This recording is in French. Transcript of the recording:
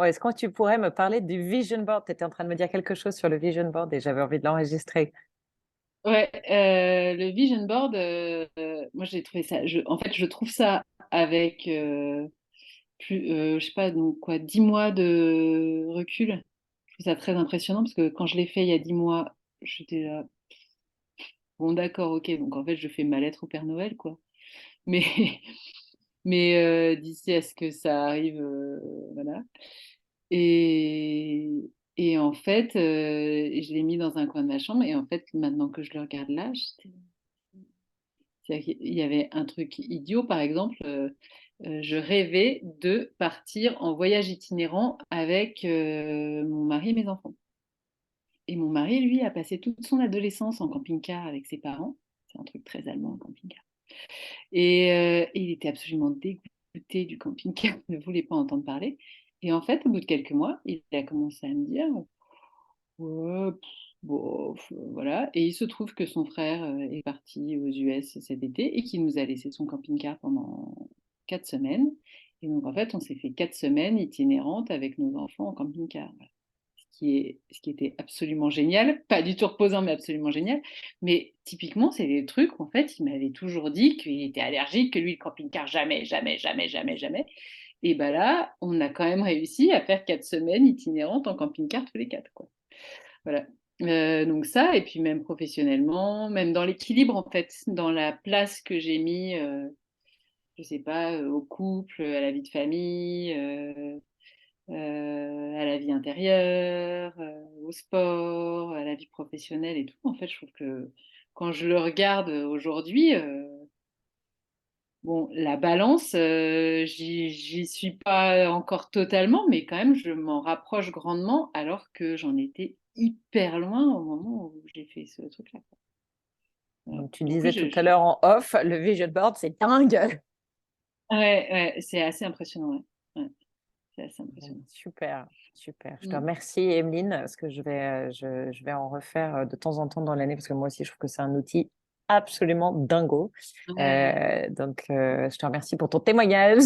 est-ce que tu pourrais me parler du vision board? Tu étais en train de me dire quelque chose sur le vision board et j'avais envie de l'enregistrer. Ouais, le vision board, moi j'ai trouvé ça. En fait, je trouve ça avec je sais pas, donc quoi, 10 mois de recul. Je trouve ça très impressionnant parce que quand je l'ai fait il y a 10 mois, j'étais là, bon, d'accord, ok, donc en fait, je fais ma lettre au Père Noël, quoi. Mais, mais d'ici à ce que ça arrive, voilà. Et, et en fait, je l'ai mis dans un coin de ma chambre. Et en fait, maintenant que je le regarde là, il y avait un truc idiot, par exemple, je rêvais de partir en voyage itinérant avec mon mari et mes enfants. Et mon mari, lui, a passé toute son adolescence en camping-car avec ses parents. C'est un truc très allemand, un camping-car. Et il était absolument dégoûté du camping-car, il ne voulait pas entendre parler. Et en fait, au bout de quelques mois, il a commencé à me dire, ouais, bof, voilà. Et il se trouve que son frère est parti aux US cet été et qu'il nous a laissé son camping-car pendant 4 semaines. Et donc, en fait, on s'est fait 4 semaines itinérantes avec nos enfants en camping-car. Voilà. Ce qui était absolument génial, pas du tout reposant, mais absolument génial. Mais typiquement, c'est des trucs où, en fait, il m'avait toujours dit qu'il était allergique, que lui, le camping-car, jamais, jamais, jamais, jamais, jamais. Et ben là, on a quand même réussi à faire 4 semaines itinérantes en camping-car tous les quatre, quoi. Voilà. Donc ça, et puis même professionnellement, même dans l'équilibre, en fait, dans la place que j'ai mis, je sais pas, au couple, à la vie de famille, à la vie intérieure, au sport, à la vie professionnelle et tout. En fait, je trouve que quand je le regarde aujourd'hui, bon, la balance, j'y suis pas encore totalement, mais quand même, je m'en rapproche grandement alors que j'en étais hyper loin au moment où j'ai fait ce truc-là, quoi. Voilà. Donc, tu Donc oui, disais tout à l'heure en off, le vision board, c'est dingue. ouais, ouais, c'est assez impressionnant. Ouais. Ouais, c'est assez impressionnant. Super, super. Je te Mm. remercie, Emeline, parce que je vais en refaire de temps en temps dans l'année, parce que moi aussi, je trouve que c'est un outil absolument dingo. Ouais. Donc, je te remercie pour ton témoignage.